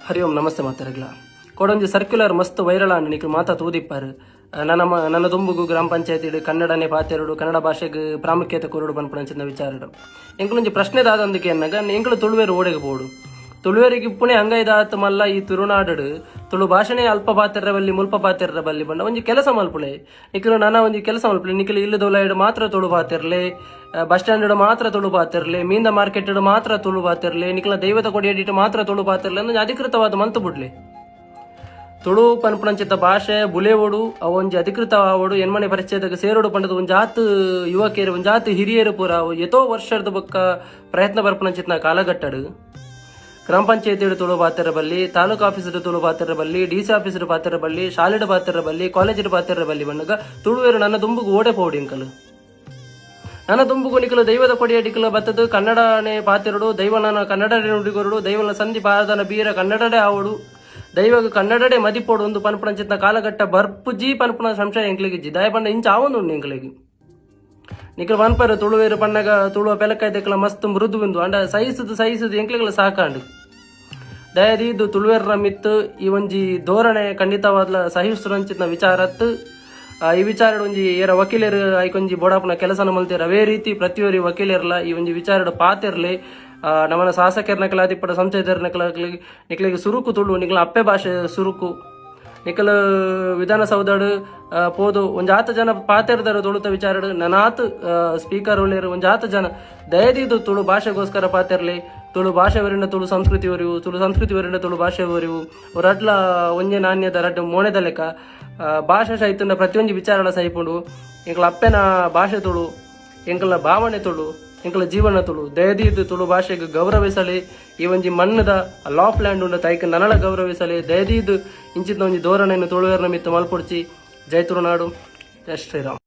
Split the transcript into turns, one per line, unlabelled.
ಹರಿ ಓಂ ನಮಸ್ತೆ ಮಾತಾರಗ್ಲ ಕೊಡೊಂಜಿ ಸರ್ಕ್ಯುಲರ್ ಮಸ್ತ್ viral and ನಿಕ್ಲು ಮಾತಾ ತೂದಿಪ್ಪಾರು ನನ್ನ ದುಂಬುಗು ಗ್ರಾಮ ಪಂಚಾಯತ್ ಕನ್ನಡನೇ ಪಾತೆರಡು ಕನ್ನಡ ಭಾಷೆಗೆ ಪ್ರಾಮುಖ್ಯತೆ ಕೊರಡು ಪನ್ಪುಣಂಚಿನ ವಿಚಾರಡು ಎಂಕ್ಲೊಂಜಿ ಪ್ರಶ್ನೆ ದಾದಂದಕ್ಕೆ ಅನ್ನಗ ಎಂಕ್ಲು ತುಳುವೇರು ಓಡೆಗೆ ಬೋಡು ತುಳುವೇರಿಗೆ ಇಪ್ಪುಣೆ ಅಂಗೈದಾತ ಮಲ್ಲ ಈ ತುಳುನಾಡು ತುಳು ಭಾಷೆನೇ ಅಲ್ಪ ಪಾತೆರ ಬಲ್ಲಿ ಮುಲ್ಪ ಪಾತೆರ ಬಲ್ಲಿ ಬಂಡ ಒಂಜಿ ಕೆಲಸ ಮಲ್ಪುಳೆ ನಿಖಲು ನನ್ನ ಒಂಜಿ ಕೆಲಸ ಮಲ್ಪುಳೆ ನಿಖಲು ಇಲ್ಲದೊಲೈಡ್ ಮಾತ್ರ ತುಳು ಪಾತಿರ್ಲೆ ಬಸ್ ಸ್ಟ್ಯಾಂಡ್ ಮಾತ್ರ ತುಳು ಪಾತಿರ್ಲೆ ಮೀಂದ ಮಾರ್ಕೆಟ್ ಮಾತ್ರ ತುಳು ಪಾತಿರ್ಲೆ ನಿಖಲ ದೈವದ ಕೊಡಿಯಡಿಟ್ಟು ಮಾತ್ರ ತುಳು ಪಾತಿರ್ಲೆ ಅಂದ್ರೆ ಅಧಿಕೃತವಾದ ಮಂತು ಬಿಡ್ಲಿ ತುಳು ಪನ್ಪುಣಂಚಿತ ಭಾಷೆ ಬುಲೆವೋಡು ಅವೊಂಜಿ ಅಧಿಕೃತ ಆವಡು ಎನ್ಮನೆ ಪರಿಚಯದಾಗ ಸೇರೋಡು ಪಂಡದ ಒಂಜಾತ್ ಯುವಕರು ಒಂಜಾತ್ ಹಿರಿಯರು ಪೂರ ಎತೋ ವರ್ಷದ ಬೊಕ್ಕ ಪ್ರಯತ್ನ ಬರ್ಪುಣಂಚಿತ್ನ ಕಾಲಘಟ್ಟಡು ಗ್ರಾಮ ಪಂಚಾಯತ್ ತುಳು ಪಾತಿರ ಬಲ್ಲಿ ತಾಲೂಕು ಆಫೀಸರ್ ತುಳು ಪಾತಿರ ಬಲ್ಲಿ ಡಿಸಿ ಆಫೀಸರ್ ಪಾತಿರ ಬಲ್ಲಿ ಶಾಲೆಡ್ ಪಾತಿರ ಬಲ್ಲಿ ಕಾಲೇಜ್ ಪಾತಿರ ಬಲ್ಲಿ ಬಂದಾಗ ತುಳುವೇರು ನನ್ನ ದುಂಬುಗು ಓಡೆ ಪೋಡಿ ಇಂಕಲು ನನ್ನ ದುಂಬುಗು ನಿಕಲು ದೈವದ ಕೊಡಿಯ ಡಿಕಲು ಬತ್ತದು ಕನ್ನಡನೇ ಪಾತಿರಡು ದೈವನ ಕನ್ನಡನೇ ನುಡಿಗೊರಡು ದೈವನ ಸಂಧಿ ಪಾದನ ಬೀರ ಕನ್ನಡಡೆ ಆವಡು ದೈವಗ ಕನ್ನಡಡೆ ಮದಿಪೋಡು ಒಂದು ಪನ್ಪುಣಂಚಿತ್ನ ಕಾಲಘಟ್ಟ ಬರ್ಪುಜಿ ಪನ್ಪುಣ ಸಂಶಯ ಎಂಕ್ಲಿಗಿಜ್ಜಿ ದಯ ಪಂಡ ಇಂಚ ಆವೊಂದುಂಡು ಎಂಕ್ಲಿಗೆ ನಿಕಲು ಪನ್ಪರು ತುಳುವೇರು ಪಣ್ಣಗ ತುಳುವ ಪೆಲಕಾಯ್ದಕ್ಲ ಮಸ್ತ್ ಮೃದುವಿಂದು ಅಂಡ ಸಹಿಸುದು ಎಂಕ್ಲಿಗಳ ಸಾಕಾಂಡು ದಯದೀದು ತುಳುವೇರ್ನ ಮಿತ್ತು ಈ ಒಂಜಿ ಧೋರಣೆ ಖಂಡಿತವಾದ್ಲ ಸಹಿಸುರಂಚಿತ್ನ ವಿಚಾರತ್ ಈ ವಿಚಾರ ಒಂಜಿ ಏರ ವಕೀಲರು ಐಕೊಂಜಿ ಬೋಡಾಪನ ಕೆಲಸನ ಮಲ್ತಿರ ಅವೇ ರೀತಿ ಪ್ರತಿಯೊರಿ ವಕೀಲರ್ಲ ಈ ಒಂಜಿ ವಿಚಾರ ಪಾತಿರ್ಲಿ ನಮ್ಮನ ಶಾಸಕರ್ನ ಅದಿಪ್ಪಡ ಸಂಸದರ್ನ ನಿಕ್ಲಿಗೆ ಸುರುಕು ತುಳು ನಿಕ್ಲ ಅಪ್ಪೆ ಭಾಷೆ ಸುರುಕು ನಿಕಲ್ ವಿಧಾನಸೌಧಡು ಪೋದು ಒಂಜಾತ ಜನ ಪಾತೆರ್ದಾರು ತುಳುತ ವಿಚಾರಡು ನನಾತ್ ಸ್ಪೀಕರ್ ಒಳ್ಳೆಯರು ಒಂಜಾತ ಜನ ದಯದಿದು ತುಳು ಭಾಷೆಗೋಸ್ಕರ ಪಾತೆರ್ಲಿ ತುಳು ಭಾಷೆವರಿಂದ ತುಳು ಸಂಸ್ಕೃತಿ ಒರಿವು ತುಳು ಸಂಸ್ಕೃತಿ ವರಿಂದ ತುಳು ಭಾಷೆ ಒರಿವು ರಡ್ಲ ಒಂಜೆ ನಾಣ್ಯದ ರಡ್ಡು ಮೋಣೆದ ಲೆಕ್ಕ ಭಾಷಾ ಸಾಹಿತ್ಯದ ಪ್ರತಿಯೊಂದು ವಿಚಾರಗಳ ಸಹಿಪುಂಡು ಎಂಕಲ ಅಪ್ಪೆನ ಭಾಷೆ ತುಳು ಎಂಕಲ ಭಾವನೆ ತುಳು ಎಂಕಲ ಜೀವನ ತುಳು ದಯದೀದು ತುಳು ಭಾಷೆಗೆ ಗೌರವಿಸಲಿ ಈ ಒಂಜಿ ಮಣ್ಣದ ಲಾ ಆಫ್ ಲ್ಯಾಂಡ್ ಉಂಡ ತೈಕ ನನಳ ಗೌರವಿಸಲಿ ದಯದೀದು ಇಂಚಿನ ಒಂಜಿ ಧೋರಣೆಯನ್ನು ತುಳುವೇರ್ನ ಮಿತ್ತು ಮಲ್ಪೊಡ್ಚಿ ಜೈ ತುಳುನಾಡು ಜೈ ಶ್ರೀರಾಮ್.